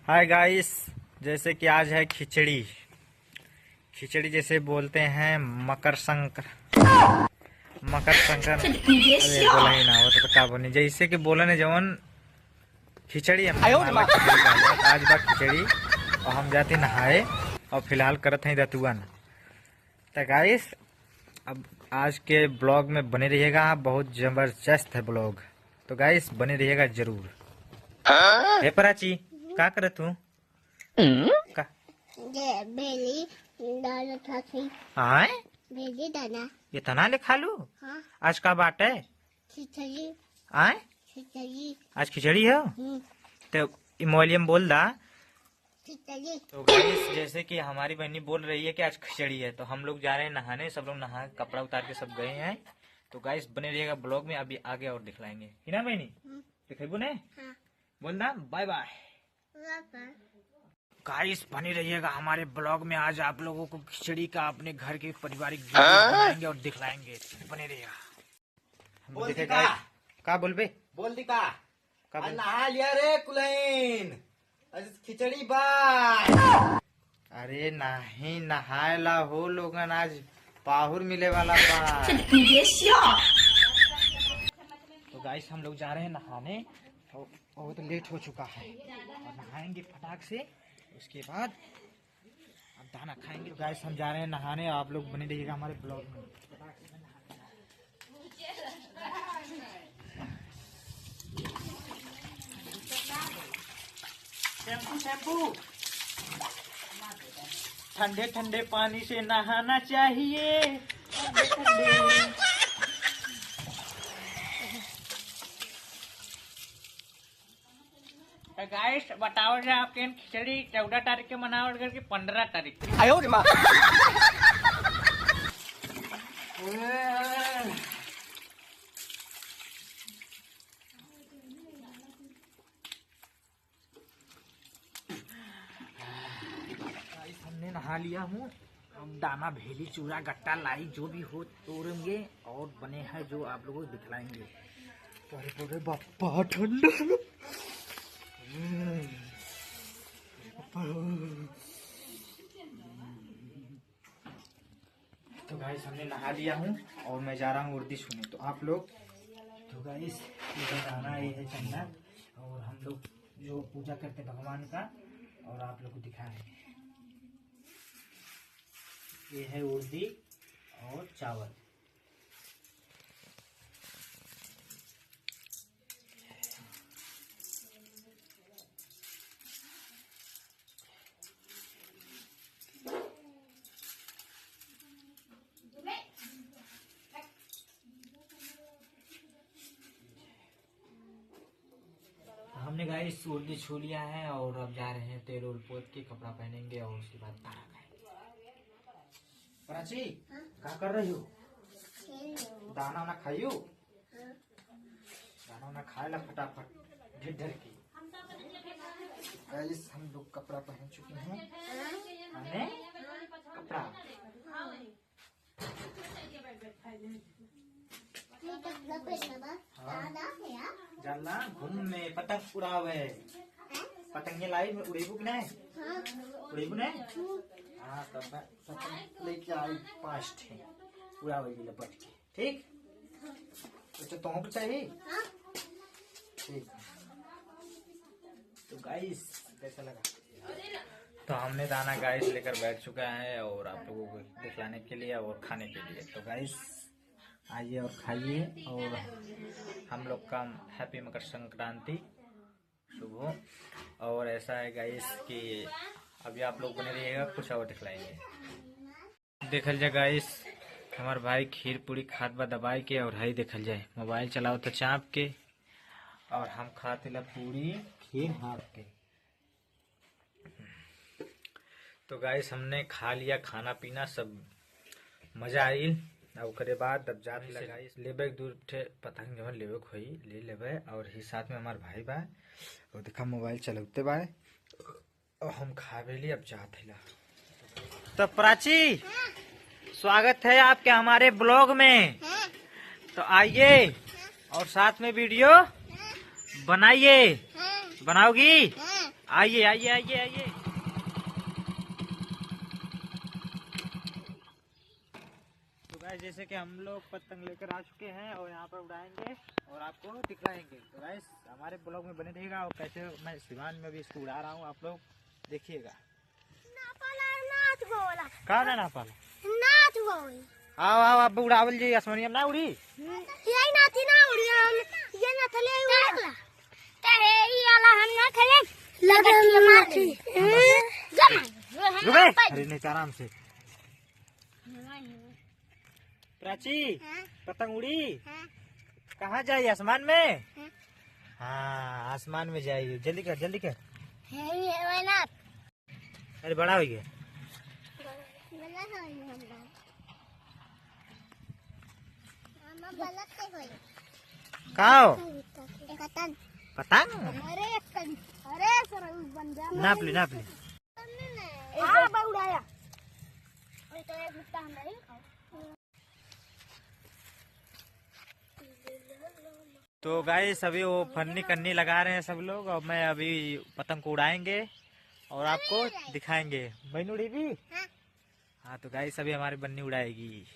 Hi guys, जैसे कि आज है खिचड़ी। खिचड़ी जैसे बोलते हैं मकर संक्रांति। अरे बोला ही ना हो तो क्या बोलने, जैसे कि बोला ने जवन खिचड़ी हमने माला खिचड़ी कहला, तो आज बात खिचड़ी और हम जाते नहाए और फिलहाल करत हैं रतुआ ना। तो गाइस अब आज के ब्लॉग में बने रहिएगा, बहुत जबरदस्त है ब्लॉग। तो गाइस बने रहिएगा जरूर। हे प्राची, का करत हूँ का ये भेली दाना था सही आए भेली दाना। ये तना ले खा लू। हाँ आज का बाट है खिचड़ी आए, खिचड़ी आज खिचड़ी है तो इमोलियम बोल दा। खिचड़ी। तो गाइस जैसे कि हमारी बहनी बोल रही है कि आज खिचड़ी है, तो हम लोग जा रहे हैं नहाने। सब लोग नहा कपड़ा उतार के सब गए हैं। तो गाइस बने रहिएगा ब्लॉग में, अभी आगे और दिखलाएंगे ही ना बहनी। दिखेबू ने हाँ बोल ना बाय बाय। गाइस बने रहिएगा हमारे ब्लॉग में। आज आप लोगों को खिचड़ी का अपने घर के पारिवारिक वीडियो बनाएंगे और दिखलाएंगे। बने रहिएगा। हम दिखेगा का बोलबे बोल दी का का बोल? नहा लिया रे कुलैन, आज खिचड़ी बा। अरे नहीं नहाए ला हो लोगन, आज पाहुर मिले वाला बा। तो गाइस हम लोग जा रहे हैं नहाने और बहुत लेट हो चुका है और नहाएंगे फटाक से। उसके बाद अब दाना खाएंगे। तो गाइस हम जा रहे हैं नहाने, आप लोग बने रहिएगा हमारे ब्लॉग में। शैम्पू शैम्पू ठंडे ठंडे पानी से नहाना चाहिए। ठंडे ठंडे गाइस बताओ जा आपके खिचड़ी 14 तारीख के मनावट करके 15 तारीख के। आयो रे माँ। हमने नहा लिया हूँ। अब दाना भेली चूड़ा गट्टा लाई जो भी हो तोड़ेंगे और बने हैं जो आप लोगों को दिखलाएंगे। अरे बापा ठंडा। तो गाइस हमने नहा लिया हूँ और मैं जा रहा हूँ उर्दी सुने। तो आप लोग तो गाइस ये गाना ये है चंदा, और हम लोग जो पूजा करते हैं भगवान का और आप लोग को दिखा है। ये है उर्दी और चावल। हमने गाइस उर्दी छू लिया है और अब जा रहे हैं तेल उल पोत के कपड़ा पहनेंगे और उसके बाद दाना खाएंगे। प्राची क्या कर रही हो? दाना वाना खाइयो? दाना वाना खाए ला फटाफट ढेर ढेर की। गाइस हम लोग कपड़ा पहन चुके हैं। हमने कपड़ा जाला घूम में पतंग उड़ावे। पतंगे लाई में उड़ेबू की नहीं? उड़ेबू नहीं? हाँ तब पतंग लेके आई 5 ठे उड़ावे के लपट के। ठीक तो तुम चाहिए? ठीक। तो गाइस कैसा लगा? तो हमने दाना गाइस लेकर बैठ चुका है और आप लोगों को दिखलाने के लिए और खाने के लिए। तो गाइस आइए और खाइए और हम लोग का हैप्पी मकर संक्रांति शुभ हो। और ऐसा है गाइस कि अभी आप लोग बने रहिएगा, कुछ और दिखलाएंगे। देखल जाए गाइस हमारे भाई खीर पूरी खात बा दबाई के, और हई देखल जाए मोबाइल चलाओ तो चाप के, और हम खाते ला पूरी खीर हाँप के। तो गाइस हमने खा लिया, खाना पीना सब मजा आई। और करे बाद अब जा गाइस लेबे दूर ठे पतंग जवन लेबे खोई ले लेबे। और ही साथ में हमार भाई बा और देखा मोबाइल चलते बा और हम खावे ली अब जाते ला। तो प्राची स्वागत है आपके हमारे ब्लॉग में। तो आइए और साथ में वीडियो बनाइए। बनाओगी? आइए आइए आइए आइए। तो गाइस जैसे कि हम लोग पतंग लेकर आ चुके हैं और यहाँ पर उड़ाएंगे और आपको दिखलाएंगे। तो गाइस हमारे ब्लॉग में बने रहेगा और कैसे मैं सिवान में भी इसको उड़ा रहा हूँ आप लोग देखिएगा। कहाँ ना पाला आओ आओ आप उड़ावल जी आसमानिया ना उड़ी यही नाती ना उड़ी हम ये ना थले उड़ा ते ई वाला हम ना थले लगे माथी रुके अरे नहीं आराम से। प्राची पतंग उड़ी कहाँ जाइए आसमान में? हाँ आसमान में जाइए जल्दी कर जल्दी कर। अरे बड़ा हो गया कहाँ हो? पतंग नाप ली नाप ली। तो गाइस अभी वो फन्नी कन्नी लगा रहे हैं सब लोग और मैं अभी पतंग को उड़ाएंगे और आपको दिखाएंगे। बहन उड़ी भी? हाँ तो गाइस अभी हमारी बन्नी उड़ाएगी।